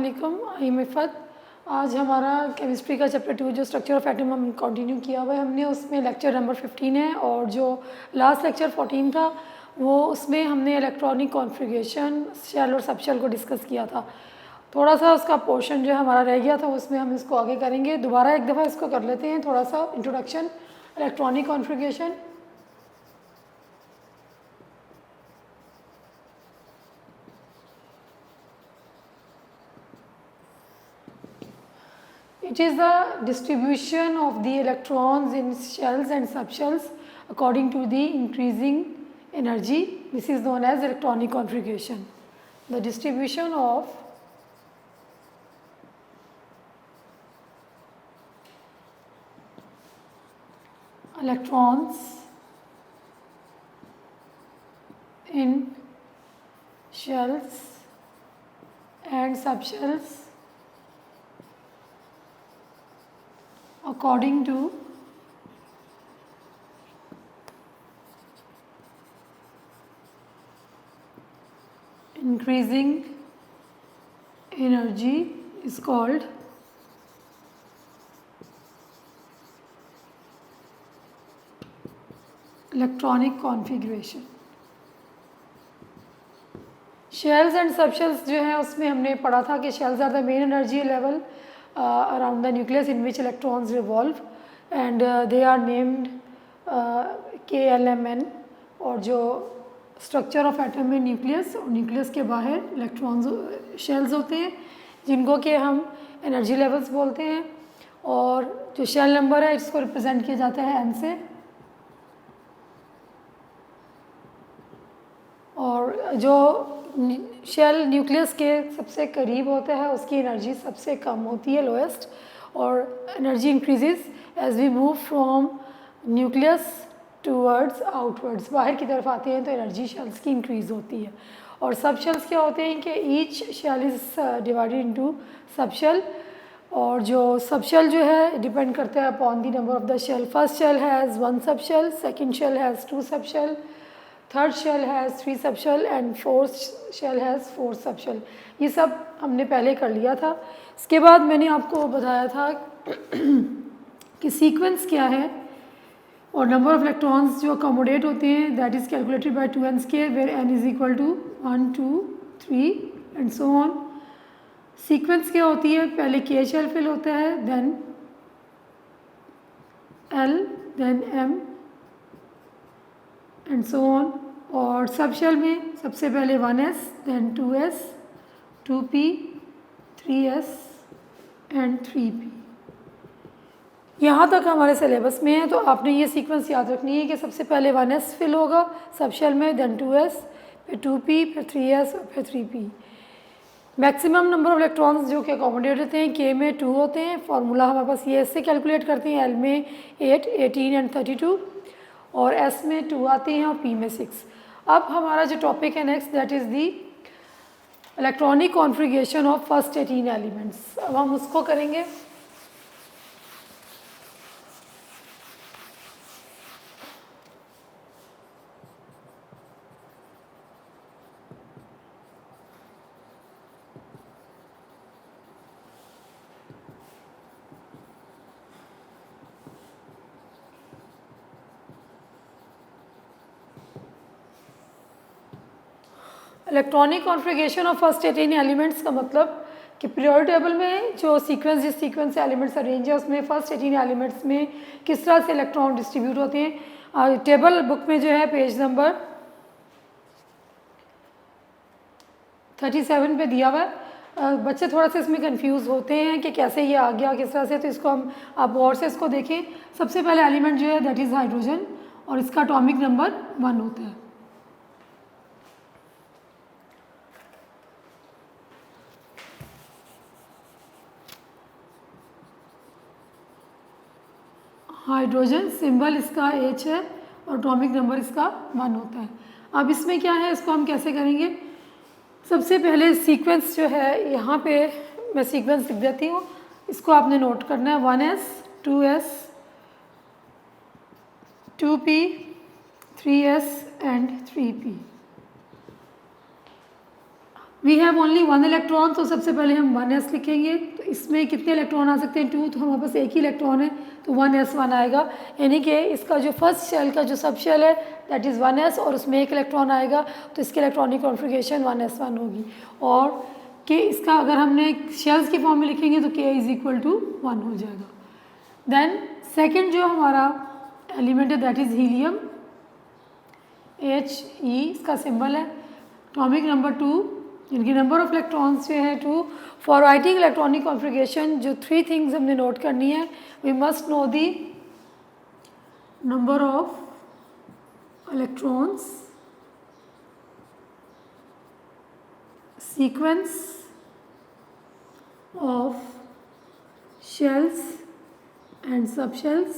वालेकुम, I am Iffat. आज हमारा केमिस्ट्री का चैप्टर 2 जो स्ट्रक्चर ऑफ एटम हम कंटिन्यू किया हुआ है हमने, उसमें लेक्चर नंबर 15 है और जो लास्ट लेक्चर 14 था वो उसमें हमने इलेक्ट्रॉनिक कॉन्फ़िगरेशन शेल और सबशेल को डिस्कस किया था। थोड़ा सा उसका पोर्शन जो हमारा रह गया था उसमें हम इसको आगे करेंगे। दोबारा एक दफ़ा इसको कर लेते हैं, थोड़ा सा introduction electronic configuration. It is the distribution of the electrons in shells and subshells according to the increasing energy. This is known as electronic configuration. The distribution of electrons in shells and subshells according to increasing energy is called electronic configuration. Shells and subshells जो है उसमें हमने पढ़ा था कि shells are the main energy level around the nucleus in which electrons revolve and they are named KLMN। और जो structure of atom में न्यूक्लियस और न्यूक्लियस के बाहर इलेक्ट्रॉन्स शेल्स होते हैं जिनको कि हम एनर्जी लेवल्स बोलते हैं। और जो शेल नंबर है इसको रिप्रेजेंट किया जाता है N से। और जो शेल न्यूक्लियस के सबसे करीब होता है उसकी एनर्जी सबसे कम होती है, लोएस्ट। और energy increases as we move from nucleus towards outwards, बाहर की तरफ आते हैं तो एनर्जी शेल्स की इंक्रीज़ होती है। और सब शेल्स क्या होते हैं कि each shell is divided into sub shell. और जो सब शेल जो है डिपेंड करता है upon the number of the shell. First shell has 1 sub shell, second shell has 2 सब shell, third shell has 3 sub shell and fourth shell has 4 sub shell. ये सब हमने पहले कर लिया था। इसके बाद मैंने आपको बताया था कि सीक्वेंस क्या है और नंबर ऑफ इलेक्ट्रॉन्स जो अकोमोडेट होते हैं that is calculated by 2n square where n is equal to 1 2 3 and so on. Sequence क्या होती है, पहले k शेल फिल होता है, then l, then m and so on. और सब शेल में सबसे पहले 1s, then 2s, 2p, 3s and 3p। यहाँ तक हमारे सिलेबस में है तो आपने ये सीक्वेंस याद रखनी है कि सबसे पहले 1s फिल होगा सब शेल में, देन 2s, फिर 2p, फिर 3s और फिर 3p। Maximum number of electrons जो कि अकोमोडेट होते हैं k में 2 होते हैं। फार्मूला हमारे पास ये इससे कैलकुलेट करते हैं, l में 8, 18 एंड 32 और s में 2 आते हैं और p में 6। अब हमारा जो टॉपिक है next that is the electronic configuration of first 18 elements. अब हम उसको करेंगे। Electronic configuration of first 18 elements का मतलब कि पीरियोडिक टेबल में जो सीक्वेंस जिस सीक्वेंस से एलिमेंट्स अरेंज है उसमें फर्स्ट 18 एलिमेंट्स में किस तरह से इलेक्ट्रॉन डिस्ट्रीब्यूट होते हैं। टेबल बुक में जो है पेज नंबर 37 पे दिया हुआ है। बच्चे थोड़ा सा इसमें कंफ्यूज होते हैं कि कैसे ये आ गया किस तरह से, तो इसको हम आप गौर से इसको देखें। सबसे पहले एलिमेंट जो है दैट इज़ हाइड्रोजन और इसका एटॉमिक नंबर 1 होता है। हाइड्रोजन सिंबल इसका H है और एटॉमिक नंबर इसका 1 होता है। अब इसमें क्या है, इसको हम कैसे करेंगे। सबसे पहले सीक्वेंस जो है यहाँ पे मैं सीक्वेंस लिख देती हूँ, इसको आपने नोट करना है। 1s, 2s, 2p, 3s and 3p। We have only 1 electron, तो सबसे पहले हम 1s लिखेंगे। तो इसमें कितने इलेक्ट्रॉन आ सकते हैं? 2, तो हमारे पास एक ही इलेक्ट्रॉन है तो 1s1 आएगा, यानी कि इसका जो फर्स्ट शेल का जो सब शेल है दैट इज़ 1s और उसमें एक इलेक्ट्रॉन आएगा तो इसकी इलेक्ट्रॉनिक कॉन्फ़िगरेशन 1s1 होगी। और कि इसका अगर हमने शेल्स की फॉर्म में लिखेंगे तो k इज़ इक्वल टू 1 हो जाएगा। देन सेकेंड जो हमारा एलिमेंट है दैट इज़ हीलियम, He इसका सिंबल है। एटॉमिक नंबर 2, इनकी नंबर ऑफ इलेक्ट्रॉन्स जो है 2। फॉर राइटिंग इलेक्ट्रॉनिक कॉन्फ़िगरेशन जो 3 थिंग्स हमने नोट करनी है, we must know the number of electrons, sequence of shells and subshells,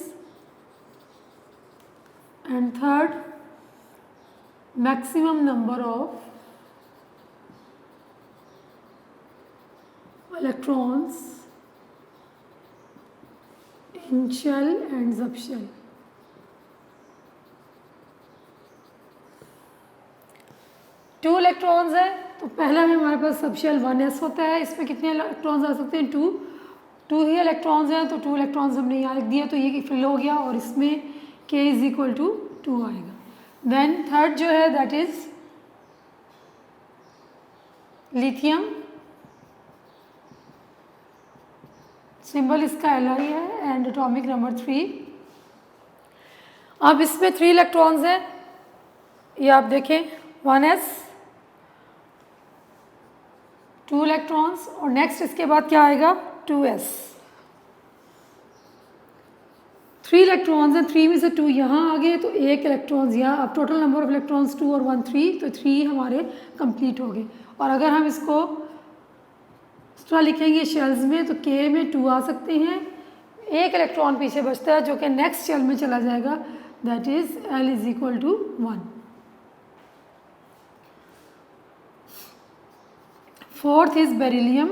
and third maximum number of electrons in shell and subshell. Two electrons है तो पहला में हमारे पास सबशेल 1s होता है, इसमें कितने इलेक्ट्रॉन्स आ सकते हैं? 2 ही इलेक्ट्रॉन्स हैं तो 2 इलेक्ट्रॉन्स हमने यहाँ लिख दिया तो ये फिल हो गया और इसमें k इज़ इक्वल टू 2 आएगा। देन थर्ड जो है दैट इज़ लिथियम, सिंबल इसका Li है एंड एटॉमिक नंबर 3। अब इसमें 3 इलेक्ट्रॉन्स हैं, ये आप देखें 1s 2 इलेक्ट्रॉन्स और नेक्स्ट इसके बाद क्या आएगा 2s 3 इलेक्ट्रॉन्स हैं, 3 में से 2 यहाँ आ गए तो एक इलेक्ट्रॉन्स यहाँ। अब टोटल नंबर ऑफ इलेक्ट्रॉन्स 2 और 1 3, तो 3 हमारे कंप्लीट हो गए। और अगर हम इसको इस तरह लिखेंगे शेल्स में तो k में 2 आ सकते हैं, एक इलेक्ट्रॉन पीछे बचता है जो कि नेक्स्ट शेल में चला जाएगा that is L is equal to 1। Fourth is beryllium,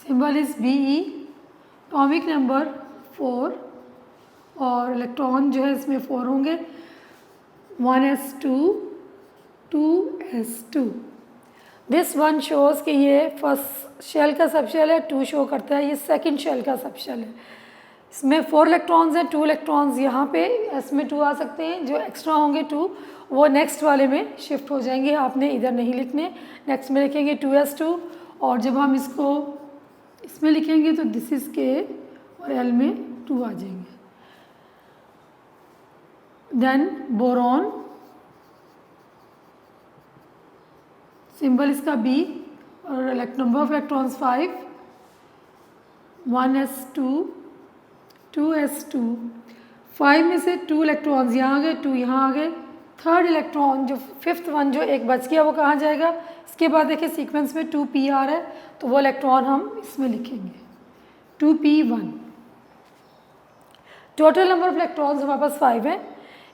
symbol is Be, atomic number 4 और इलेक्ट्रॉन जो है इसमें 4 होंगे 1s2 2s2। This one shows कि ये फर्स्ट शेल का सबशेल है, 2 शो करता है ये सेकंड शेल का सबशेल है। इसमें 4 इलेक्ट्रॉन्स हैं, 2 इलेक्ट्रॉन्स यहाँ पे s में 2 आ सकते हैं, जो एक्स्ट्रा होंगे 2 वो नेक्स्ट वाले में शिफ्ट हो जाएंगे, आपने इधर नहीं लिखने, नेक्स्ट में लिखेंगे 2s2 और जब हम इसको इसमें लिखेंगे तो दिस इज़ k और L में 2 आ जाएंगे। देन बोरॉन, सिंबल इसका B और number of electrons 5 1s2 2s2। 5 में से 2 इलेक्ट्रॉन्स यहाँ आ गए, 2 यहाँ आ गए। थर्ड इलेक्ट्रॉन जो फिफ्थ वन जो एक बच गया वो कहाँ जाएगा? इसके बाद देखिए सीक्वेंस में 2p आ रहा है तो वो इलेक्ट्रॉन हम इसमें लिखेंगे 2p1। Total number of electrons हमारे पास 5 है,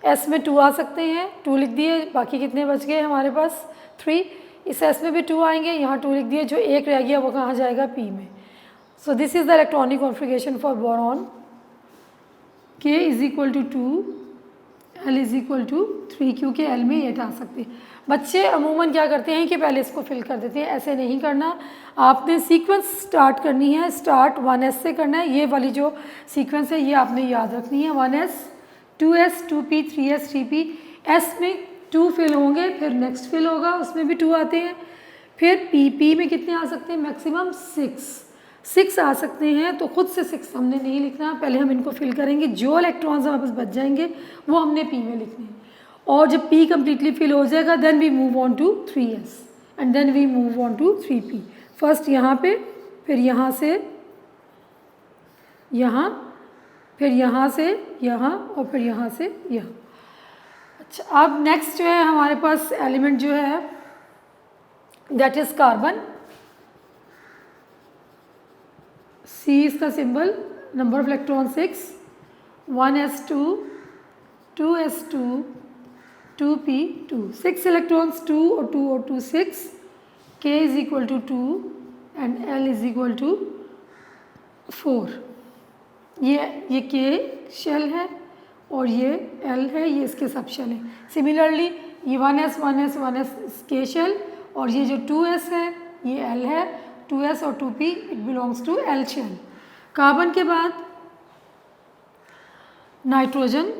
s में 2 आ सकते हैं, 2 लिख दिए, बाकी कितने बच गए हमारे पास 3। इस s में भी 2 आएंगे, यहाँ 2 लिख दिए, जो एक रह गया वो कहाँ जाएगा p में। So this is the electronic configuration for boron. k is equal to 2, L is equal to 3, क्योंकि L में 8 आ सकती है। बच्चे अमूमन क्या करते हैं कि पहले इसको फिल कर देते हैं, ऐसे नहीं करना। आपने सीक्वेंस स्टार्ट करनी है, स्टार्ट 1s से करना है। ये वाली जो सीक्वेंस है ये आपने याद रखनी है, 1s 2s 2p 3s 3p। s में 2 फिल होंगे, फिर नेक्स्ट फिल होगा उसमें भी 2 आते हैं, फिर p में कितने आ सकते हैं? मैक्सिमम 6 आ सकते हैं। तो खुद से 6 हमने नहीं लिखना, पहले हम इनको फिल करेंगे, जो इलेक्ट्रॉन्स हमारे पास बच जाएंगे वो हमने p में लिखने हैं। और जब p कम्प्लीटली फिल हो जाएगा then we move on to 3s and then we move on to 3p। First यहाँ पे, फिर यहाँ से यहाँ, फिर यहाँ से यहाँ और फिर यहाँ से यहाँ। अच्छा, अब नेक्स्ट जो है हमारे पास एलिमेंट जो है दैट इज़ कार्बन। C इसका symbol, number of electron 6 1s2 2s2 2p2। 6 electrons 2 और 2 और 2 6। k is equal to 2 and L is equal to 4। ये k शेल है और ये L है, ये इसके सब शेल है। सिमिलरली ये 1s 1s 1s K shell, और ये जो 2s है ये L है, 2s और 2p it belongs to L shell. Carbon के बाद नाइट्रोजन,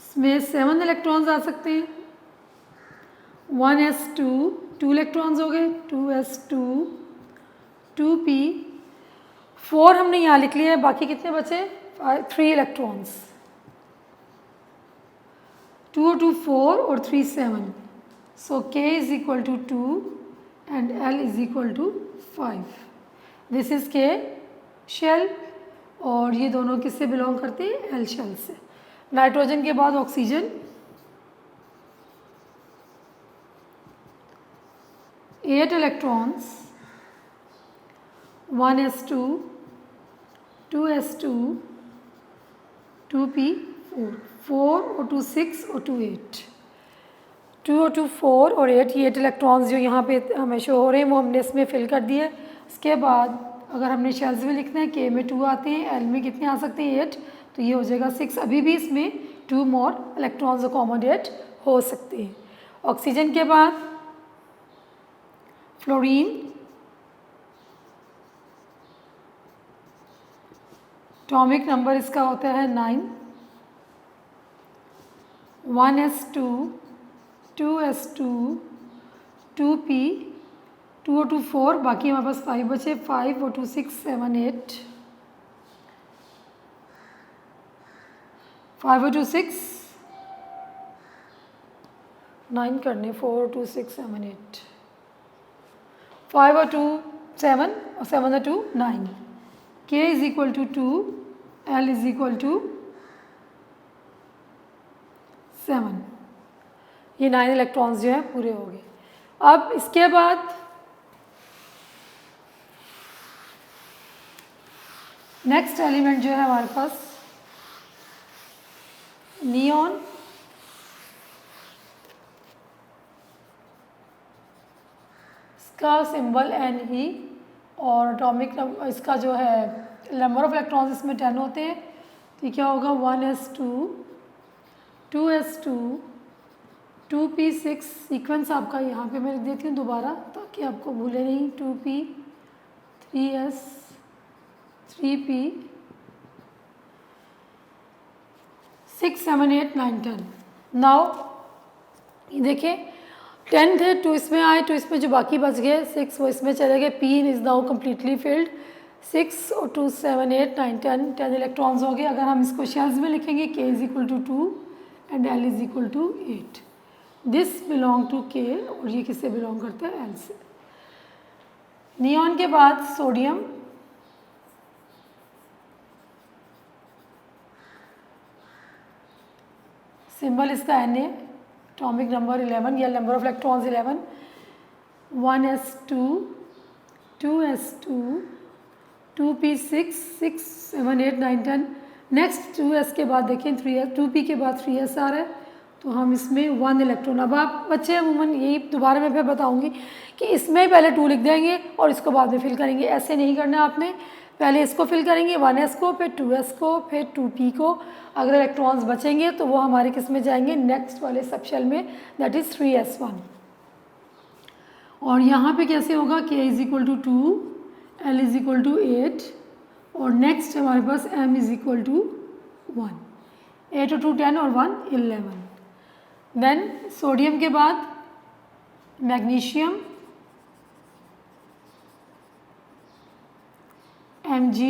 इसमें 7 इलेक्ट्रॉन्स आ सकते हैं, 1s2 2 इलेक्ट्रॉन्स हो गए, 2s2 2p 4 हमने यहाँ लिख लिया है, बाकी कितने बचे 3 इलेक्ट्रॉन्स, 2 और 2 4 और 3 7, so K is equal to 2 and L is equal to 5। This is K shell, और ये दोनों किससे बिलोंग करते हैं, L शेल से। नाइट्रोजन के बाद oxygen, 8 electrons, 1s2 2s2 2p 4 और 2 6 और 2 8, 2 और 2 4 और 8, ये 8 इलेक्ट्रॉन्स जो यहाँ पे हमें शो हो रहे हैं वो हमने इसमें फिल कर दिए। इसके बाद अगर हमने शेल्स में लिखना है, K में 2 आते हैं, L में कितने आ सकते हैं 8, तो ये हो जाएगा 6। अभी भी इसमें 2 मोर इलेक्ट्रॉन्स अकोमोडेट हो सकते हैं। ऑक्सीजन के बाद फ्लोरीन, एटॉमिक नंबर इसका होता है 9, 1s2 2s2 2p 2 और 2 4, बाकी हमारे पास 5 बचे, 5 और 2 6 7 8, 5 और 2 6 9 करने, 4 और 2 6 7 8, 5 और 2 7 और 7 और 2 9, K is equal to 2, L is equal to 7। ये 9 इलेक्ट्रॉन्स जो हैं पूरे हो गए। अब इसके बाद नेक्स्ट एलिमेंट जो है हमारे पास नियॉन, इसका सिंबल N ही, और एटॉमिक इसका जो है नंबर ऑफ इलेक्ट्रॉन्स इसमें 10 होते हैं, तो क्या होगा 1s2 2s2 2p6, सीक्वेंस आपका यहाँ पे मैं लिख देती हूँ दोबारा ताकि आपको भूले नहीं, 2p 3s 3p 6 7 8 9 10। नाउ ये देखिए 10 थे, 2 इसमें आए, तो इसमें जो बाकी बच गए 6 वो इसमें चले गए, P is now completely field, 6 और 2 7 8 9 10 इलेक्ट्रॉन्स हो गए। अगर हम इसको शेल्स में लिखेंगे K is equal to 2 and L is equal to 8, this belong to K, और ये किससे बिलोंग करता है, L से। नियॉन के बाद सोडियम, सिंबल इसका Na, एटॉमिक नंबर 11 या number of electrons 11, 1s2 2s2 2p6 6 7 8 9 10। Next 2s के बाद देखें 3s, 2p के बाद 3s आ रहा है, तो हम इसमें 1 इलेक्ट्रॉन, अब आप बच्चे अमूमन यही दोबारा मैं फिर बताऊंगी कि इसमें पहले 2 लिख देंगे और इसको बाद में फिल करेंगे, ऐसे नहीं करना आपने, पहले इसको फिल करेंगे 1s को, फिर 2s को, फिर 2p को। अगर इलेक्ट्रॉन्स बचेंगे तो वो हमारे किस में जाएंगे, नेक्स्ट वाले सब शेल में, दैट इज़ 3s1। और यहाँ पे कैसे होगा, K is equal to 2, L is equal to 8, और नेक्स्ट हमारे पास M इज इक्वल टू 1, 8 और 2 10 और 1 11। देन सोडियम के बाद मैग्नीशियम, Mg,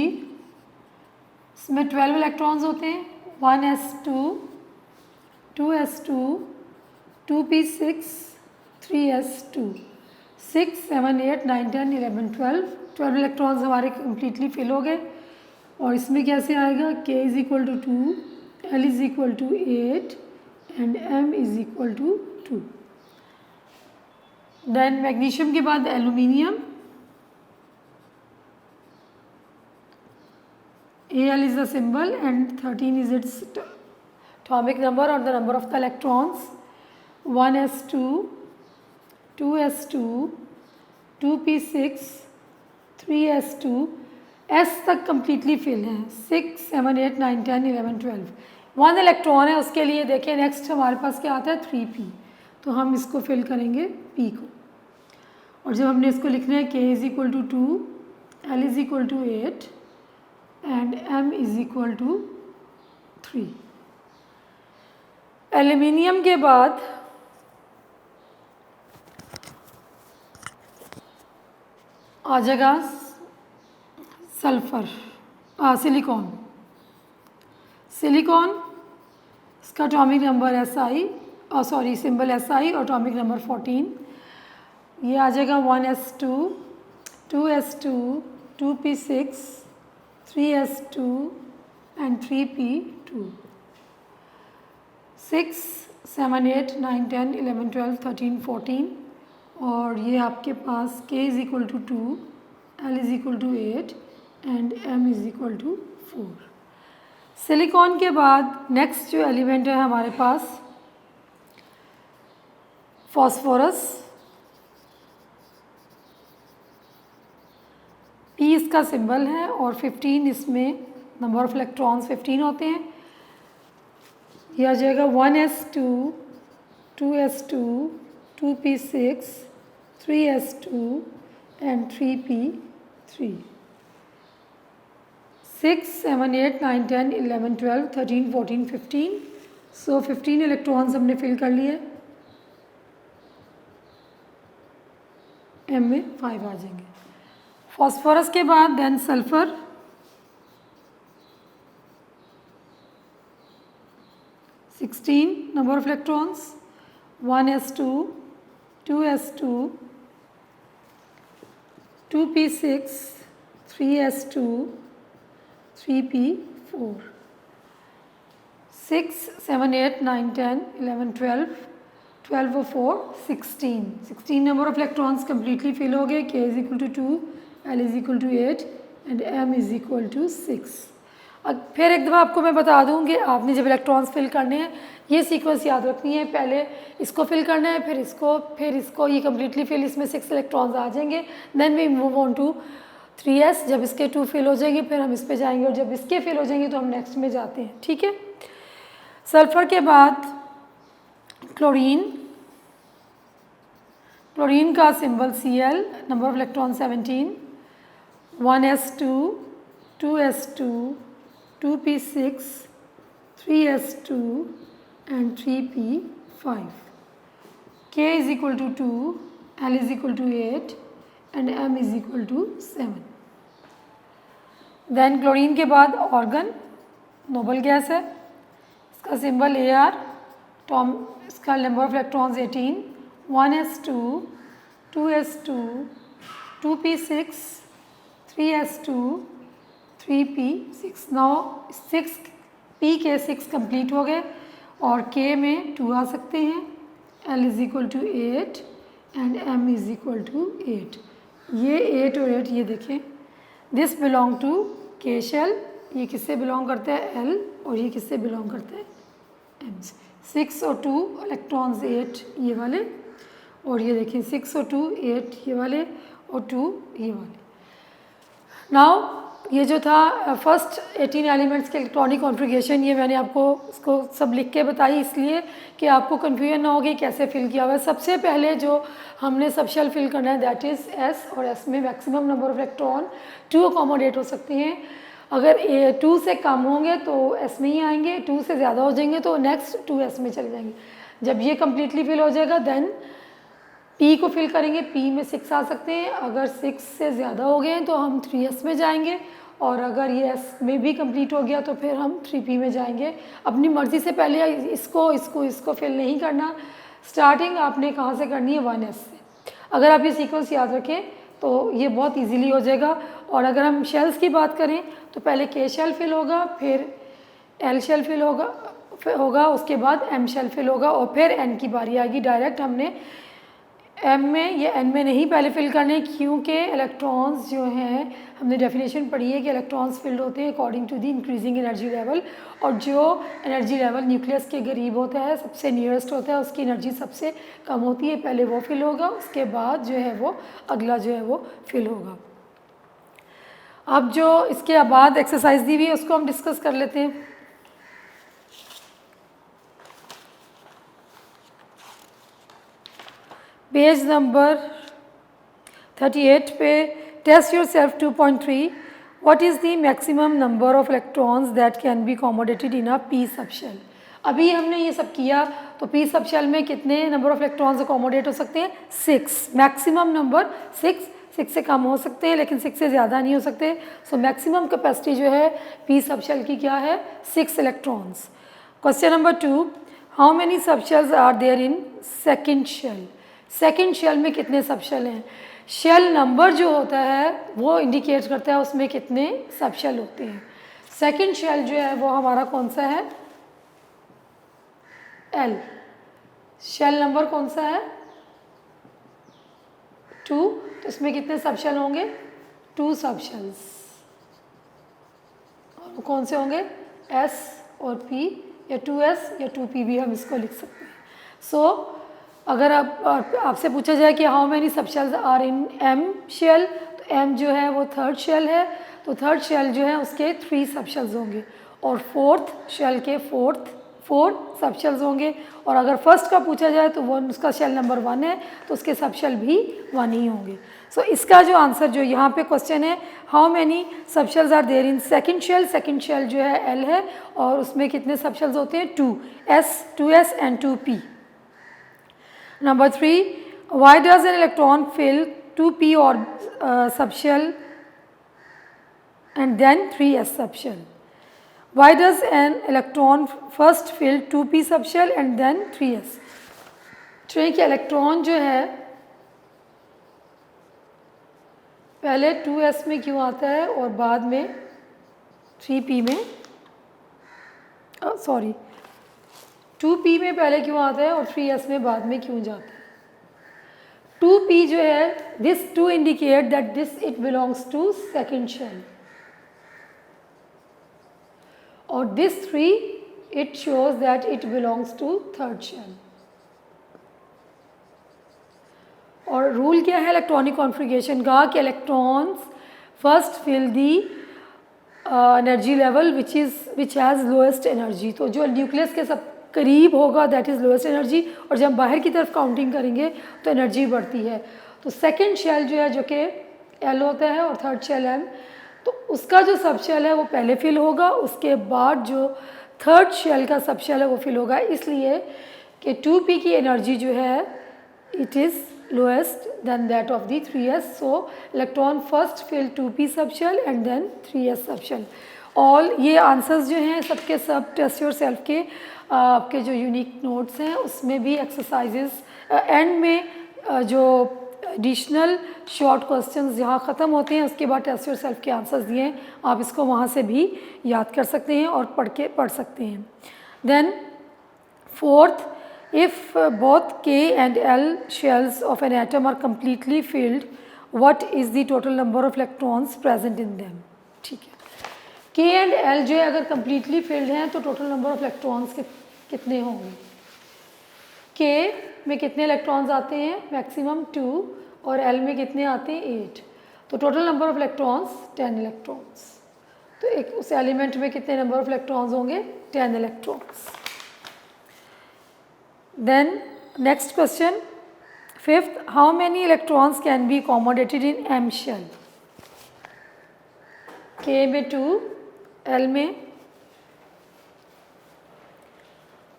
इसमें 12 इलेक्ट्रॉन्स होते हैं, 1s2 2s2 2p6 3s2, 6 7 8 9 10 11 12 electrons हमारे कम्प्लीटली फिल हो गए। और इसमें कैसे आएगा, K is equal to 2, L is equal to 8 and M is equal to 2। Then magnesium के बाद aluminium, Al is the symbol and 13 is its atomic number or the number of the electrons, 1s2 2s2 2p6 3s2, S तक completely fill हैं, 6, 7, 8, 9, 10, 11, 12। 1 electron है, उसके लिए देखिए next हमारे पास क्या आता है 3p, तो हम इसको फिल करेंगे p को। और जब हमने इसको लिखना है k is equal to 2, l is equal to 8 and m is equal to 3। Aluminium के बाद आ जाएगा सल्फ़र, सिलिकॉन। सिलिकॉन इसका atomic number SI, symbol SI और एटॉमिक नंबर 14। ये आ जाएगा 1s2, 2s2, 2p6, 3s2 and 3p2। 6, 7, 8, 9, 10, 11, 12, 13, 14 और ये आपके पास k is equal to 2, l is equal to 8 and m is equal to 4। Silicon के बाद नेक्स्ट जो एलिमेंट है हमारे पास फॉस्फोरस। p इसका सिंबल है और 15 इसमें नंबर ऑफ इलेक्ट्रॉन्स 15 होते हैं। यह आ जाएगा 1s2, 2s2, 2p6, 3s2 and 3p3। 6, 7, 8, 9, 10, 11, 12, 13, 14, 15। So 15 electrons हमने फिल कर लिए। m में 5 आ जाएंगे। फॉस्फोरस के बाद then sulphur, 16 number of electrons, 1s2, 2s2, 2p6, 3s2, 3p4। 6, 7, 8, 9, 10, 11, 12, 12 और 4, 16। 16 number of electrons completely fill हो गए। k is equal to 2, l is equal to 8 and m is equal to 6। अब फिर एक दफ़ा आपको मैं बता दूँ कि आपने जब इलेक्ट्रॉन्स फिल करने हैं ये सीक्वेंस याद रखनी है। पहले इसको फिल करना है, फिर इसको ये कम्प्लीटली फिल, इसमें 6 इलेक्ट्रॉन्स आ जाएंगे। Then we move on to 3s। जब इसके 2 फिल हो जाएंगे फिर हम इस पे जाएंगे और जब इसके फिल हो जाएंगे तो हम नेक्स्ट में जाते हैं, ठीक है। सल्फ़र के बाद क्लोरीन। क्लोरीन का symbol Cl, number of electron 17, 1s2, 2s2, 2p6, 3s2 and 3p5। k is equal to 2, l is equal to 8 and m is equal to 7। Then chlorine के बाद ऑर्गन, नोबल गैस है, इसका symbol Ar, इसका number of electrons 18, 1s2, 2s2, 2p6, 3s2, 3p6। Now 6 p के 6 complete हो गए और k में 2 आ सकते हैं। l is equal to 8 and m is equal to 8। ये 8 और 8 ये देखें, this belong to k shell. ये किससे बिलोंग करता है l और ये किससे बिलोंग करता है m से। 6 और 2 इलेक्ट्रॉन्स 8 ये वाले और ये देखें 6 और 2 8 ये वाले और 2 ये वाले। नाउ ये जो था फर्स्ट 18 एलिमेंट्स के इलेक्ट्रॉनिक कॉन्फ़िगरेशन, ये मैंने आपको इसको सब लिख के बताई इसलिए कि आपको कन्फ्यूजन ना हो कि कैसे फिल किया हुआ है। सबसे पहले जो हमने सब शेल फिल करना है दैट इज़ S, और S में maximum number of electron 2 accommodate हो सकते हैं। अगर 2 से कम होंगे तो S में ही आएंगे, 2 से ज़्यादा हो जाएंगे तो नेक्स्ट 2s में चले जाएंगे। जब ये कम्प्लीटली फिल हो जाएगा देन P को फिल करेंगे, P में 6 आ सकते हैं। अगर 6 से ज़्यादा हो गए तो हम 3s में जाएंगे और अगर ये S में भी कंप्लीट हो गया तो फिर हम 3p में जाएंगे। अपनी मर्ज़ी से पहले इसको फिल नहीं करना। स्टार्टिंग आपने कहाँ से करनी है 1s से। अगर आप ये सीक्वेंस याद रखें तो ये बहुत इजीली हो जाएगा। और अगर हम शेल्स की बात करें तो पहले k शेल फिल होगा, फिर l शेल फिल होगा, उसके बाद m शेल फिल होगा और फिर n की बारी आएगी। डायरेक्ट हमने m में या n में नहीं पहले फिल करने, क्योंकि इलेक्ट्रॉन्स जो हैं हमने डेफिनेशन पढ़ी है कि इलेक्ट्रॉन्स फिल्ड होते हैं according to the increasing energy level, और जो एनर्जी लेवल न्यूक्लियस के करीब होता है, सबसे नियरेस्ट होता है, उसकी एनर्जी सबसे कम होती है। पहले वो फिल होगा, उसके बाद जो है वो अगला जो है वो फिल होगा। अब जो इसके बाद एक्सरसाइज दी हुई है उसको हम डिस्कस कर लेते हैं। पेज नंबर 38 पे test yourself 2.3 what is the maximum number of electrons that can be accommodated in a P subshell. अभी हमने ये सब किया तो पी सबशेल में कितने नंबर ऑफ इलेक्ट्रॉन्स अकोमोडेट हो सकते हैं? 6, मैक्सिमम नंबर 6 से कम हो सकते हैं लेकिन 6 से ज़्यादा नहीं हो सकते। सो मैक्सिमम कैपेसिटी जो है पी सबशेल की क्या है? 6 electrons. Question number 2 how many subshells are there in second shell. Second shell में कितने सबशेल हैं? शेल नंबर जो होता है वो इंडिकेट करता है उसमें कितने सबशेल होते हैं। सेकेंड शेल जो है वो हमारा कौन सा है? एल। शेल नंबर कौन सा है? 2। तो इसमें कितने सबशेल होंगे? 2 सबशेल्स। और वो कौन से होंगे? एस और पी, या 2s या 2p भी हम इसको लिख सकते हैं। सो अगर आपसे पूछा जाए कि how many subshells are in M shell, तो एम जो है वो थर्ड शेल है, तो थर्ड शेल जो है उसके 3 सबशेल्स होंगे और फोर्थ शेल के 4 सबशेल्स होंगे। और अगर फर्स्ट का पूछा जाए तो वो उसका शेल नंबर 1 है तो उसके सबशेल भी 1 ही होंगे। सो इसका जो आंसर जो यहाँ पे क्वेश्चन है how many subshells are there in second shell, second shell जो है एल है और उसमें कितने सबशेल्स होते हैं? 2s and 2p। Number 3, why does an electron fill 2p or subshell and then 3s subshell? Why does an electron first fill 2p subshell and then 3s? Train के electron जो है पहले 2s में क्यों आता है और बाद में 3p में, 2p में पहले क्यों आता है और 3s में बाद में क्यों जाता है? 2p जो है this 2 indicate that this it belongs to second shell और this 3 it shows that it belongs to third shell. और रूल क्या है इलेक्ट्रॉनिक कॉन्फ़िगरेशन का कि electrons first fill the energy level which has lowest energy. तो जो nucleus के सब करीब होगा दैट इज़ लोएस्ट एनर्जी और जब बाहर की तरफ काउंटिंग करेंगे तो एनर्जी बढ़ती है। तो सेकंड शेल जो है जो कि एल होता है और थर्ड शेल एम, तो उसका जो सब शेल है वो पहले फिल होगा, उसके बाद जो थर्ड शेल का सब शेल है वो फिल होगा, इसलिए कि 2p की एनर्जी जो है it is lowest then that of the 3s। So electron first fill 2p sub shell and then 3s सब शेल। ऑल ये आंसर्स जो हैं सबके सब टेस्ट योर सेल्फ के आपके जो यूनिक नोट्स हैं उसमें भी एक्सरसाइजेस एंड में जो एडिशनल शॉर्ट क्वेश्चंस यहाँ ख़त्म होते हैं उसके बाद टेस्ट योर सेल्फ के आंसर्स दिए हैं, आप इसको वहाँ से भी याद कर सकते हैं और पढ़ सकते हैं। Then fourth, if both k and l shells of an atom are completely filled, what is the total number of electrons present in them? ठीक है, k and l जो है अगर completely filled हैं तो total number of electrons कितने होंगे? k में कितने इलेक्ट्रॉन्स आते हैं? मैक्सिमम 2 और l में कितने आते हैं? 8। तो total number of electrons 10 electrons. तो एक उस एलिमेंट में कितने नंबर ऑफ इलेक्ट्रॉन्स होंगे? 10 electrons. Then next question, fifth, how many electrons can be accommodated in M shell? K में 2, L में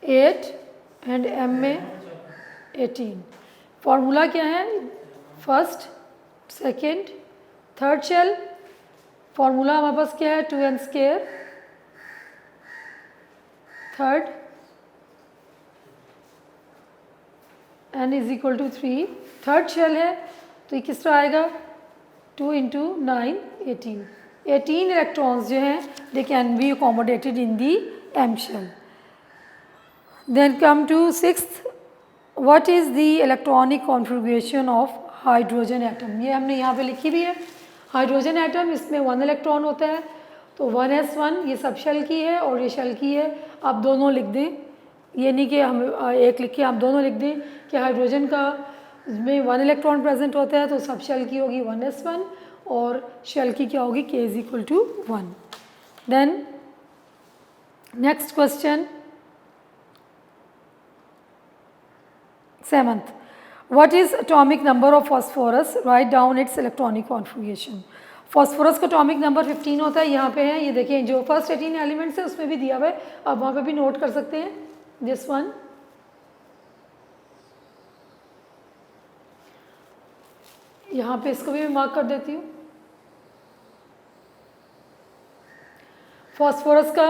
8 and M में 18। फॉर्मूला क्या है? First, second, third shell. Formula हमारे पास क्या है? 2n square, third n is equal to 3, third shell है तो ये किस तरह आएगा? 2 इंटू 9, 18। 18 इलेक्ट्रॉन्स जो हैं they can be accommodated in the M shell. Then come to sixth, what is the electronic configuration of hydrogen atom. ये हमने यहाँ पे लिखी भी है। हाइड्रोजन एटम इसमें 1 इलेक्ट्रॉन होता है तो 1s1 ये सब शेल की है और ये शेल की है। आप दोनों लिख दें, ये नहीं कि हम एक लिख के आप दोनों लिख दें कि हाइड्रोजन का में 1 इलेक्ट्रॉन प्रेजेंट होता है तो सब शेल की होगी 1s1 और शेल की क्या होगी, k is equal to 1. Then next question 7th. What is atomic number of phosphorus? Write down its electronic configuration. Phosphorus का अटोमिक नंबर 15 होता है, यहाँ पे है, ये देखिए जो फर्स्ट 18 एलिमेंट्स है उसमें भी दिया हुआ है, आप वहाँ पे भी नोट कर सकते हैं. दिस वन यहाँ पे, इसको भी मैं मार्क कर देती हूँ. फॉस्फोरस का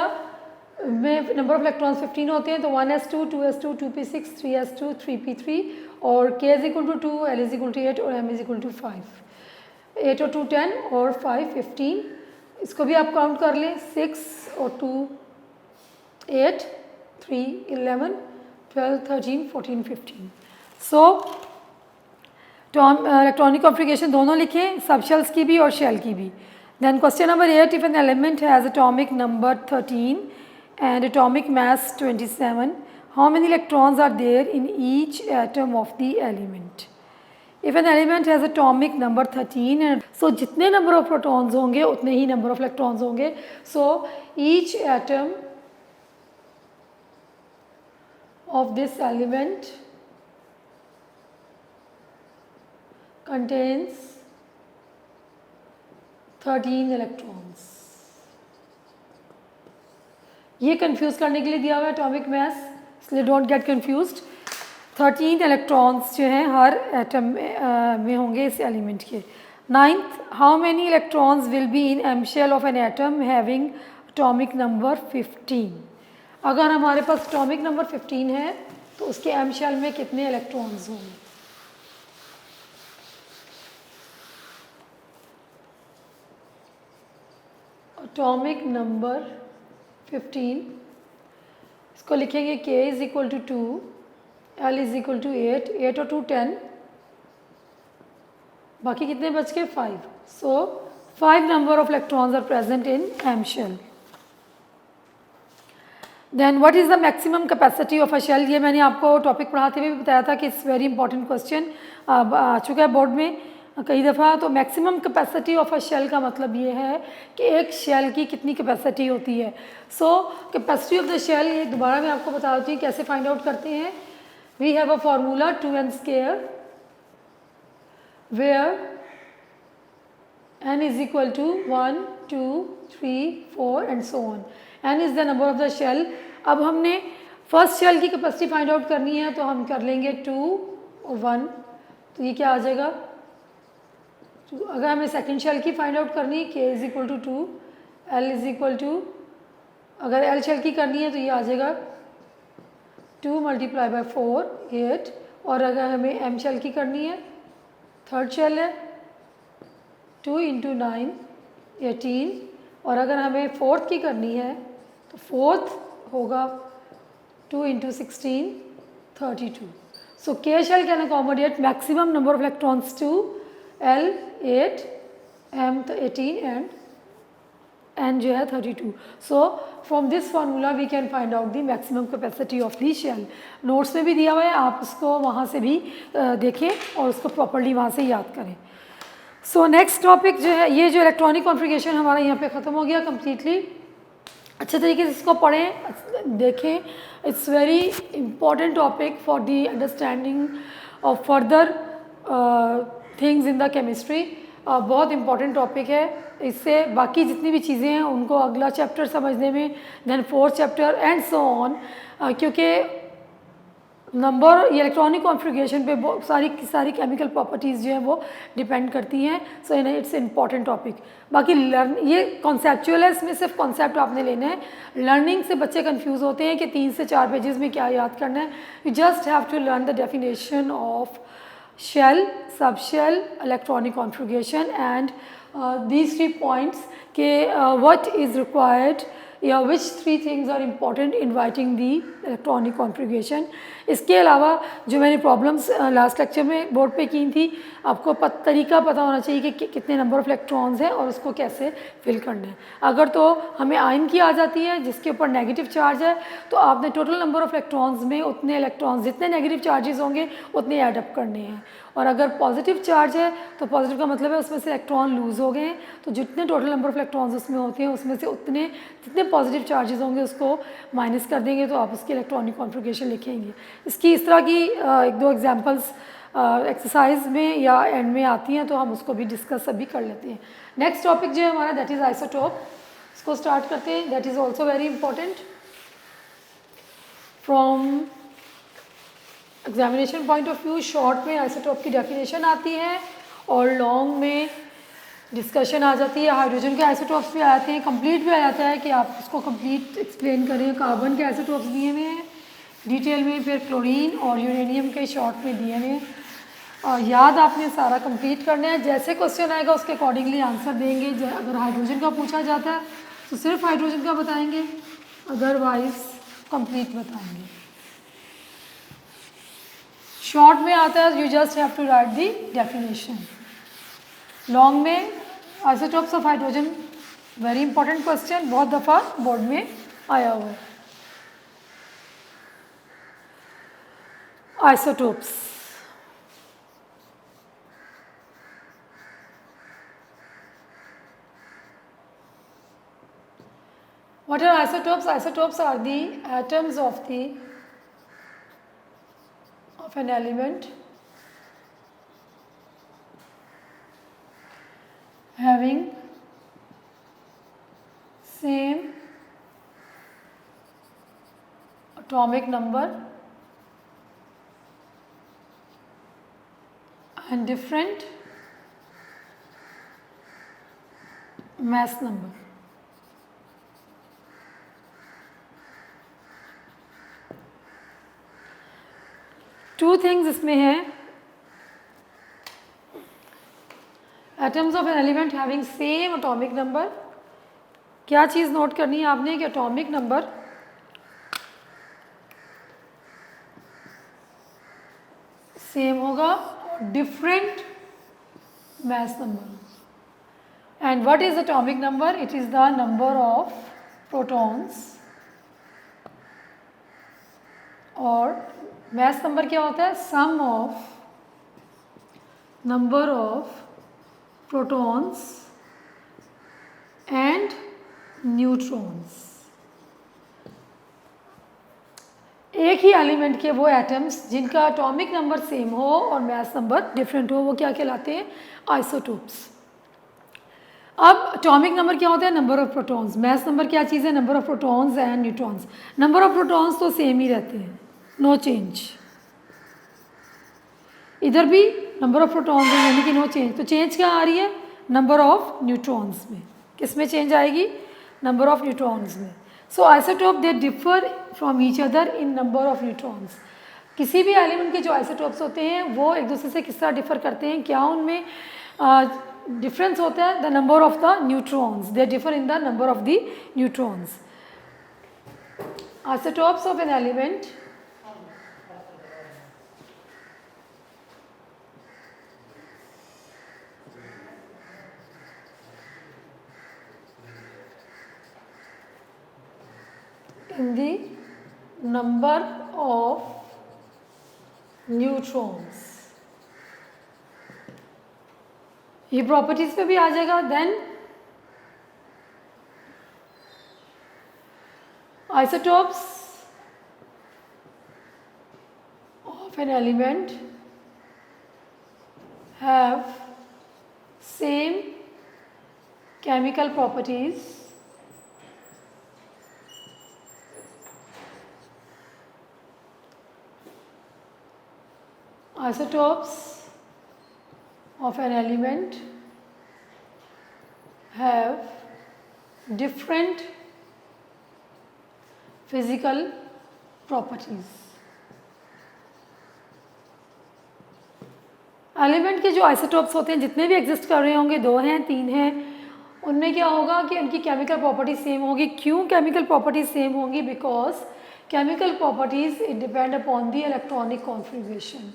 में नंबर ऑफ इलेक्ट्रॉन्स 15 होते हैं, तो 1s2, 2s2, 2p6, 3s2, 3p3 और k is equal to 2, l is equal to 8 और m इज इक्वल टू 5. 8 और 2 10 और 5 15. इसको भी आप काउंट कर लें, 6 और 2 8, 3 11, 12 13 14 15. सो इलेक्ट्रॉनिक कॉन्फ़िगरेशन दोनों लिखें, सब शेल्स की भी और शेल की भी. Then question number 8. If an element has atomic number 13 and atomic mass 27, how many electrons are there in each atom of the element? If an element has atomic number 13 and so जितने number of protons होंगे उतने ही number of electrons होंगे. So each atom of this element contains 13 electrons. ये confuse करने के लिए दिया हुआ है एटॉमिक मास, इसलिए डोंट गेट कंफ्यूज्ड. 13 इलेक्ट्रॉन्स जो हैं हर एटम में होंगे इस एलिमेंट के. 9th. How many electrons will be in M shell of an atom having atomic number 15? अगर हमारे पास एटॉमिक नंबर 15 है तो उसके एम शेल में कितने इलेक्ट्रॉन्स होंगे? एटॉमिक नंबर 15, इसको लिखेंगे k is equal to 2, l is equal to 8, 8 और 2 10, बाकी कितने बच के 5. So 5 number of electrons are present in M shell. Then what is the maximum capacity of a shell? ये मैंने आपको टॉपिक पढ़ाते हुए भी बताया था कि इट्स वेरी इंपॉर्टेंट क्वेश्चन, आ चुका है बोर्ड में कई दफ़ा. तो maximum capacity of a shell का मतलब ये है कि एक शेल की कितनी कैपेसिटी होती है. सो कैपेसिटी ऑफ द शेल, ये दोबारा मैं आपको बता देती हूँ कैसे फाइंड आउट करते हैं. We have a formula 2n square where n is equal to 1 2 3 4 and so on. n is the number of the shell. अब हमने फर्स्ट शेल की कैपेसिटी फाइंड आउट करनी है, तो हम कर लेंगे 2 और 1, तो ये क्या आ जाएगा. अगर हमें सेकंड शेल की फाइंड आउट करनी है, k is equal to 2, l is equal to, अगर l शेल की करनी है तो ये आ जाएगा 2 मल्टीप्लाई बाय 4 8. और अगर हमें m शेल की करनी है, थर्ड शेल है, 2 इंटू 9 18. और अगर हमें फोर्थ की करनी है तो फोर्थ होगा 2 into 16 32. So k shell can accommodate maximum number of electrons to L 8, M 18 and N जो है 32. So from this formula we can find out the maximum capacity of the shell. Notes में भी दिया हुआ है, आप उसको वहाँ से भी देखें और उसको प्रॉपर्ली वहाँ से याद करें. सो नेक्स्ट टॉपिक जो है, ये जो इलेक्ट्रॉनिक कॉन्फ़िगरेशन हमारा यहाँ पे ख़त्म हो गया कम्प्लीटली. अच्छे तरीके से इसको पढ़ें, देखें. It's very important topic for the understanding of further things in the chemistry. बहुत इंपॉर्टेंट टॉपिक है. इससे बाकी जितनी भी चीज़ें हैं उनको अगला चैप्टर समझने में, then fourth chapter and so on, क्योंकि नंबर इलेक्ट्रॉनिक कॉन्फ़िगरेशन पे बहुत सारी केमिकल प्रॉपर्टीज़ जो हैं वो डिपेंड करती हैं. So it's important topic. बाकी ये कॉन्सेप्चुअल है, इसमें सिर्फ कॉन्सेप्ट आपने लेना है. लर्निंग से बच्चे कंफ्यूज होते हैं कि 3 से 4 पेजेस में क्या याद करना है. You just have to learn the definition of shell, subshell, electronic configuration and these 3 points के what is required या which 3 things are important in writing the electronic configuration. इसके अलावा जो मैंने प्रॉब्लम्स लास्ट लेक्चर में बोर्ड पे की थी, आपको तरीका पता होना चाहिए कि कितने नंबर ऑफ इलेक्ट्रॉन्स हैं और उसको कैसे फिल करना है. अगर तो हमें आयन की आ जाती है जिसके ऊपर नेगेटिव चार्ज है, तो आपने टोटल नंबर ऑफ इलेक्ट्रॉन्स में उतने इलेक्ट्रॉन्स जितने नेगेटिव चार्जेस होंगे उतने ऐड अप करने हैं. और अगर पॉजिटिव चार्ज है तो पॉजिटिव का मतलब है उसमें से इलेक्ट्रॉन लूज़ हो गए हैं, तो जितने टोटल नंबर ऑफ इलेक्ट्रॉन्स उसमें होते हैं उसमें से उतने जितने पॉजिटिव चार्जेस होंगे उसको माइनस कर देंगे, तो आप उसकी इलेक्ट्रॉनिक कॉन्फ़िगरेशन लिखेंगे। इसकी इस तरह की एक दो एग्जांपल्स एक्सरसाइज में या एंड में आती हैं, तो हम उसको भी डिस्कस अभी कर लेते हैं। नेक्स्ट टॉपिक जो है हमारा दैट इज़ आइसोटोप, इसको स्टार्ट करते हैं। That is also very important from examination point of view. Short में आइसोटोप की डेफिनेशन आती है और लॉन्ग में डिस्कशन आ जाती है। हाइड्रोजन के आइसोटोप्स भी आते हैं, कंप्लीट भी आ जाता है कि आप उसको कंप्लीट एक्सप्लेन करें। कार्बन के आइसोटोप्स दिए हुए हैं डिटेल में, फिर क्लोरीन और यूरेनियम के शॉर्ट में दिए हुए हैं। और याद आपने सारा कंप्लीट करना है, जैसे क्वेश्चन आएगा उसके अकॉर्डिंगली आंसर देंगे। अगर हाइड्रोजन का पूछा जाता है तो सिर्फ हाइड्रोजन का बताएंगे, अदरवाइज कंप्लीट बताएंगे। शॉर्ट में आता है you just have to write the definition. Long में isotopes of hydrogen, very important question, बहुत दफ़ा बोर्ड में आया हुआ है। Isotopes, what are isotopes? Isotopes are the atoms of an element having same atomic number and different mass number. Two things इसमें हैं, atoms of an element having same atomic number. क्या चीज़ note करनी है आपने कि एटॉमिक नंबर सेम होगा और different mass number. And what is atomic number? It is the number of protons, और mass number क्या होता है? Sum of number of protons and neutrons. एक ही एलिमेंट के वो एटम्स जिनका एटॉमिक नंबर सेम हो और मास नंबर डिफरेंट हो, वो क्या कहलाते हैं? आइसोटोप्स। अब एटॉमिक नंबर क्या होता है? Number of protons. Mass number क्या चीज़ है? Number of protons and neutrons. Number of protons तो सेम ही रहते हैं, नो चेंज। इधर भी नंबर ऑफ प्रोटॉन्स है यानी कि नो चेंज। तो चेंज क्या आ रही है? नंबर ऑफ न्यूट्रॉन्स में। किस में चेंज आएगी? नंबर ऑफ न्यूट्रॉन्स में। So isotope they differ from each other in number of neutrons. किसी भी एलिमेंट के जो आइसोटोप्स होते हैं वो एक दूसरे से किस तरह डिफर करते हैं? क्या उनमें डिफरेंस होता है? The number of the neutrons, they differ in the number of the neutrons. Isotopes of an element in the number of neutrons, ये प्रॉपर्टीज पे भी आ जाएगा। Then isotopes of an element have same chemical properties isotopes of an element have different physical properties. Element के जो isotopes होते हैं जितने भी एग्जिस्ट कर रहे होंगे, 2 हैं 3 हैं, उनमें क्या होगा कि उनकी केमिकल प्रॉपर्टीज सेम होगी। क्यों केमिकल प्रॉपर्टीज सेम होंगी? Because chemical properties it depend upon the electronic configuration.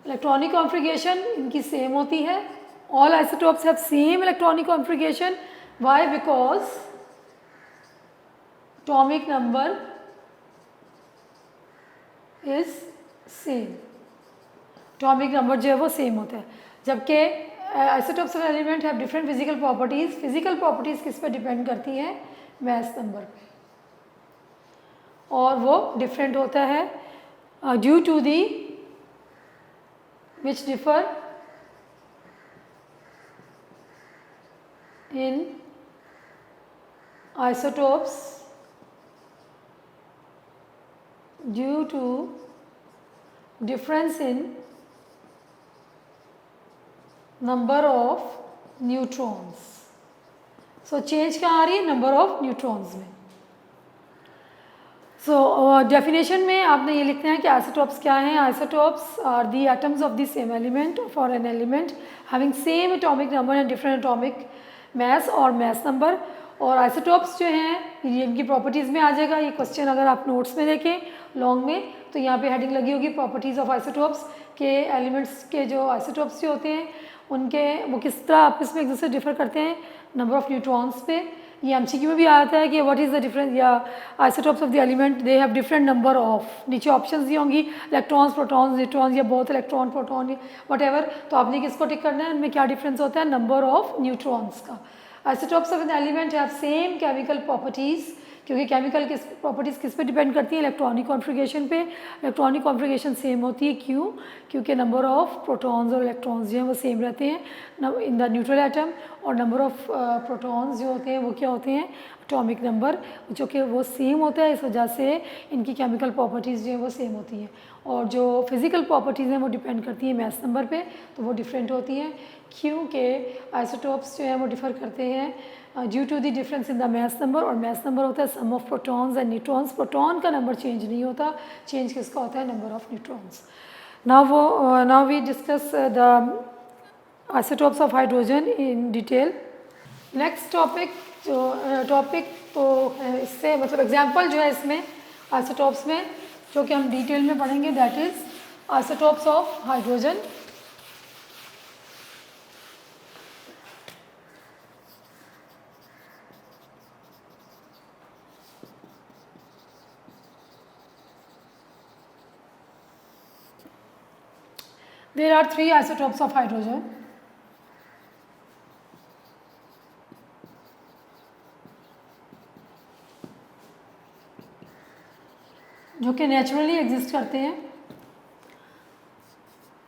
Electronic configuration इनकी सेम होती है। All isotopes have same electronic configuration. Why? Because atomic number is same, atomic number जो है वो same होता है। जबकि isotopes of element have different physical properties. Physical properties किस पे डिपेंड करती हैं? मास नंबर पे, और वो डिफरेंट होता है due to the which differ in isotopes due to difference in number of neutrons. So change कहाँ आ रही है? number of neutrons में। So definition में आपने ये लिखना है कि isotopes क्या हैं? Isotopes are the atoms of the same element for an element having same atomic number and different atomic mass और mass number। और आइसोटोप्स जो हैं ये इनकी प्रॉपर्टीज़ में आ जाएगा। ये क्वेश्चन अगर आप नोट्स में देखें लॉन्ग में तो यहाँ पे हेडिंग लगी होगी प्रॉपर्टीज़ ऑफ आइसोटोप्स के। एलिमेंट्स के जो आइसोटोप्स जो होते हैं उनके वो किस तरह आपस में एक दूसरे डिफर करते हैं नंबर ऑफ न्यूट्रॉन्स पे। ये एमसीक्यू में भी आता है कि व्हाट इज़ द डिफरेंस या isotopes of the element they have different number of, नीचे ऑप्शंस दी होंगी इलेक्ट्रॉन्स, प्रोटॉन्स, न्यूट्रॉन्स या बोथ इलेक्ट्रॉन प्रोटॉन व्हाटएवर। तो आपने किसको टिक करना है? उनमें क्या डिफरेंस होता है? नंबर ऑफ न्यूट्रॉन्स का। Isotopes of an element have same chemical properties, क्योंकि केमिकल किस प्रॉपर्टीज़ किस पे डिपेंड करती हैं? इलेक्ट्रॉनिक कॉन्फ़िगरेशन पे। इलेक्ट्रॉनिक कॉन्फ़िगरेशन सेम होती है, क्यों? क्योंकि नंबर ऑफ प्रोटॉन्स और इलेक्ट्रॉन्स जो हैं वो सेम रहते हैं इन द न्यूट्रल एटम, और नंबर ऑफ प्रोटॉन्स जो होते हैं वो क्या होते हैं? एटॉमिक नंबर, जो कि वो सेम होता है। इस वजह से इनकी केमिकल प्रॉपर्टीज़ जो हैं वो सेम होती हैं, और जो फिज़िकल प्रॉपर्टीज़ हैं वो डिपेंड करती हैं मास नंबर पे, तो वो डिफरेंट होती हैं। क्योंकि आइसोटोप्स जो हैं वो डिफ़र करते हैं due to the difference in the mass number, और मास नंबर होता है sum of protons and neutrons. Proton का नंबर चेंज नहीं होता, चेंज किसका होता है? Number of neutrons. Now we discuss the isotopes of hydrogen in detail. Next topic तो इससे मतलब एग्जाम्पल जो है इसमें आइसोटोप्स में जो कि हम डिटेल में पढ़ेंगे, that is isotopes of hydrogen. There are 3 isotopes of hydrogen. जो कि नेचुरली एग्जिस्ट करते हैं।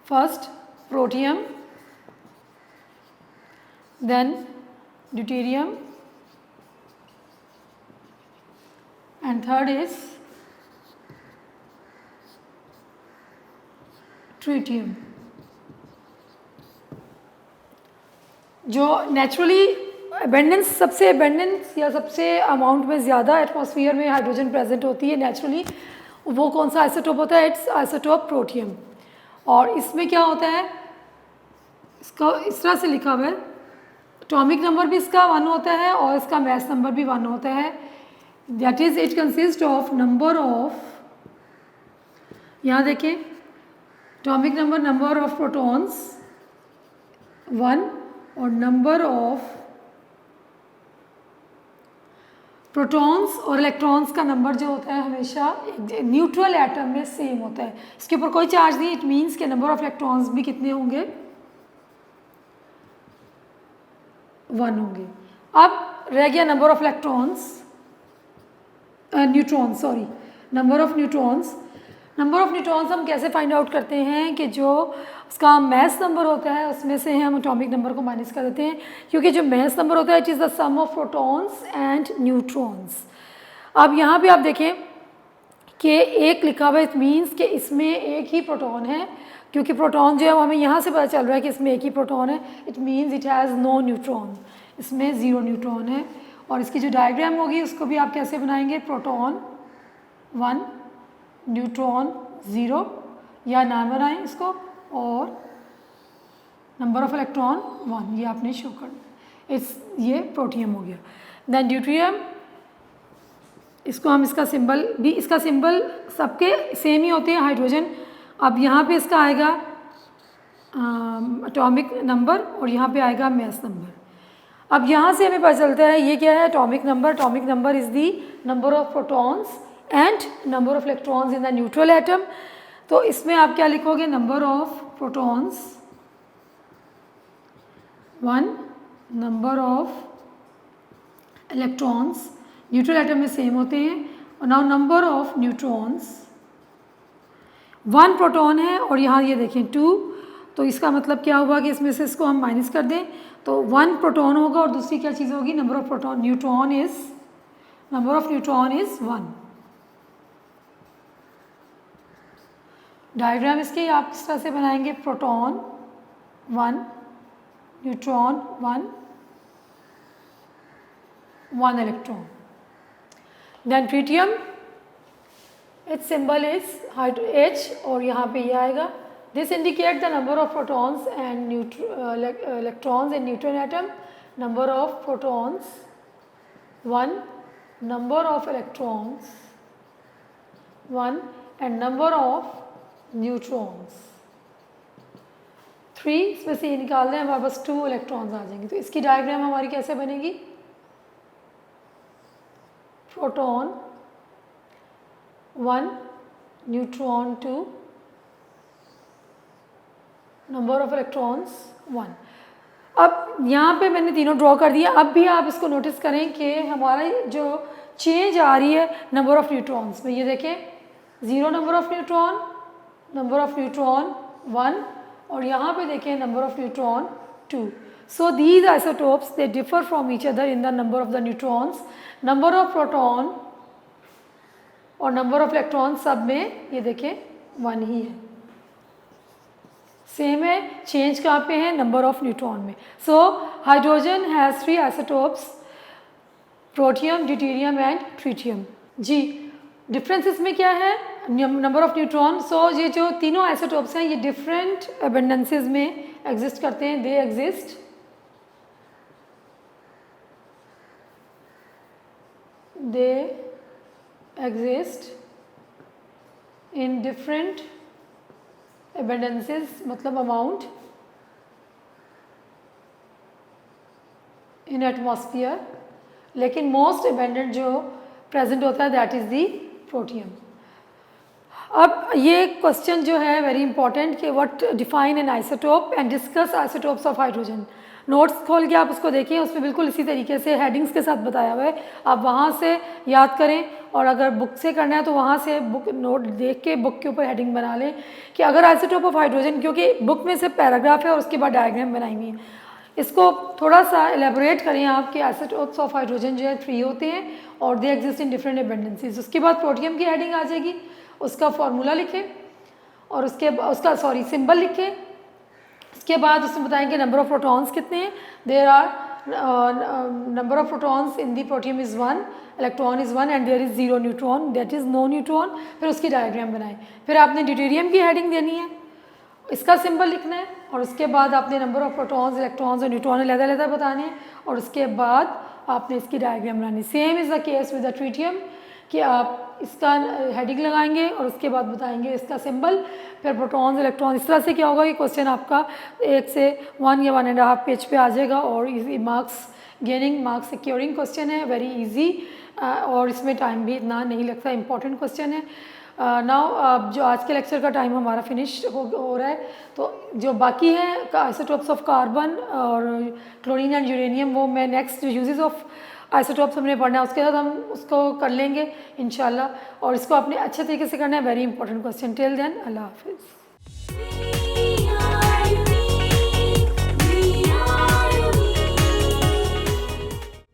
First protium, then deuterium, and third is tritium. जो नेचुरली सबसे एबेंडेंस या सबसे अमाउंट में ज़्यादा एटमॉस्फेयर में हाइड्रोजन प्रेजेंट होती है नेचुरली, वो कौन सा आइसोटोप होता है? It's isotope protium. और इसमें क्या होता है? इसका इस तरह से लिखा हुआ है, एटॉमिक नंबर भी इसका 1 होता है और इसका मास नंबर भी 1 होता है। That is it consist of number of, यहाँ देखिए atomic number, number of protons 1 और नंबर ऑफ प्रोटॉन्स और इलेक्ट्रॉन्स का नंबर जो होता है हमेशा न्यूट्रल एटम में सेम होता है। इसके ऊपर कोई चार्ज नहीं, इट मीन्स के नंबर ऑफ इलेक्ट्रॉन्स भी कितने होंगे? 1 होंगे। अब रह गया number of electrons, neutrons, sorry, number of neutrons. Number of neutrons हम कैसे फाइंड आउट करते हैं कि जो उसका मास नंबर होता है उसमें से हम एटॉमिक नंबर को माइनस कर देते हैं, क्योंकि जो मास नंबर होता है it is the sum of protons and neutrons. अब यहाँ पे आप देखें कि एक लिखा हुआ है, इट मीन्स कि इसमें एक ही प्रोटॉन है, क्योंकि प्रोटॉन जो है वो हमें यहाँ से पता चल रहा है कि इसमें एक ही प्रोटॉन है। It means it has no neutron, इसमें 0 न्यूट्रॉन है। और इसकी जो डायग्राम होगी उसको भी आप कैसे बनाएंगे? प्रोटॉन 1, न्यूट्रॉन 0, या नाम बनाएं इसको, और नंबर ऑफ इलेक्ट्रॉन 1, ये आपने शो करना। ये प्रोटियम हो गया। देन ड्यूटेरियम, इसको हम इसका सिंबल भी, इसका सिंबल सबके सेम ही होते हैं हाइड्रोजन। अब यहाँ पे इसका आएगा एटॉमिक नंबर और यहाँ पे आएगा मास नंबर। अब यहाँ से हमें पता चलता है ये क्या है? Atomic number. Atomic number is the number of protons and number of electrons in the neutral atom. तो इसमें आप क्या लिखोगे, number of protons 1, number of electrons neutral atom में सेम होते हैं, और now number of neutrons, 1 proton है और यहाँ ये देखें 2, तो इसका मतलब क्या हुआ कि इसमें से इसको हम माइनस कर दें तो 1 प्रोटॉन होगा और दूसरी क्या चीज़ होगी, number of proton, number of neutron is 1। Diagram इसके आप इस तरह से बनाएंगे, proton 1, neutron 1, 1 electron. Then tritium, its symbol is H और यहाँ पे ये आएगा। This indicate the number of protons and electrons in neutron atom, number of protons 1, number of electrons 1 and number of neutrons 3। इसमें से ये निकाल दें, हमारे पास 2 इलेक्ट्रॉन्स आ जाएंगे। तो इसकी डायग्राम हमारी कैसे बनेगी, proton 1, neutron 2, number of electrons 1। अब यहाँ पे मैंने तीनों ड्रॉ कर दिया। अब भी आप इसको नोटिस करें कि हमारा जो चेंज आ रही है नंबर ऑफ न्यूट्रॉन्स में, ये देखें 0 number of neutron, number of neutron 1, और यहाँ पे देखें number of neutron 2। So these isotopes they differ from each other in the number of the neutrons, number of proton और नंबर ऑफ इलेक्ट्रॉन सब में ये देखें 1 ही है, सेम है। चेंज कहाँ पे है, नंबर ऑफ न्यूट्रॉन में। So hydrogen has 3 isotopes, protium, deuterium and tritium. जी, डिफरेंसेस में क्या है, नंबर ऑफ न्यूट्रॉन। सो ये जो तीनों आइसोटोप्स हैं ये डिफरेंट अबंडेंसेस में एग्जिस्ट करते हैं। They exist in different abundances, मतलब अमाउंट इन एटमॉस्फेयर, लेकिन मोस्ट अबंडेंट जो प्रेजेंट होता है दैट इज़ दी प्रोटियम। अब ये क्वेश्चन जो है वेरी इंपॉर्टेंट कि what define N isotope and discuss isotopes of hydrogen. Notes खोल के आप उसको देखिए, उसमें बिल्कुल इसी तरीके से हेडिंग्स के साथ बताया हुआ है, आप वहाँ से याद करें, और अगर बुक से करना है तो वहाँ से बुक नोट देख के बुक के ऊपर हेडिंग बना लें कि अगर आइसोटोप ऑफ हाइड्रोजन, क्योंकि बुक में से पैराग्राफ है और उसके बाद डायग्राम बनाई हुई है, इसको थोड़ा सा एलेबोरेट करें आप कि आइसोटोप्स ऑफ हाइड्रोजन जो है 3 होते हैं और दे एग्जिस्ट इन डिफरेंट अबंडेंसेस। उसके बाद प्रोटियम की हेडिंग आ जाएगी, उसका फॉर्मूला लिखें और उसका सिंबल लिखें। इसके बाद उसमें बताएंगे नंबर ऑफ प्रोटॉन्स कितने हैं, there are number of protons in the protium is 1, electron is 1 and there is 0 neutron, that is no neutron. फिर उसकी डायग्राम बनाएं, फिर आपने ड्यूटेरियम की हेडिंग देनी है, इसका सिंबल लिखना है, और उसके बाद आपने नंबर ऑफ प्रोटॉन्स, इलेक्ट्रॉन्स और न्यूट्रॉन अलग-अलग बताने हैं, और उसके बाद आपने इसकी डायग्राम बनानी। Same is the case with the tritium कि आप इसका हेडिंग लगाएंगे और उसके बाद बताएंगे इसका सिंबल, फिर प्रोटॉन्स, इलेक्ट्रॉन। इस तरह से क्या होगा कि क्वेश्चन आपका 1 से 1 या 1.5 पेज पे आ जाएगा, और easy marks gaining, marks securing question है, वेरी इजी, और इसमें टाइम भी इतना नहीं लगता, इंपॉर्टेंट क्वेश्चन है। नाउ जो आज के लेक्चर का टाइम हमारा फिनिश हो रहा है, तो जो बाकी है आइसोटोप्स ऑफ कार्बन और क्लोरीन एंड यूरेनियम, वो मैं नेक्स्ट यूजेस ऑफ आइसोटोप्स हमने पढ़ना है उसके साथ हम उसको कर लेंगे इंशाल्लाह, और इसको आपने अच्छे तरीके से करना है, very important question. Till then, अल्लाह हाफिज़।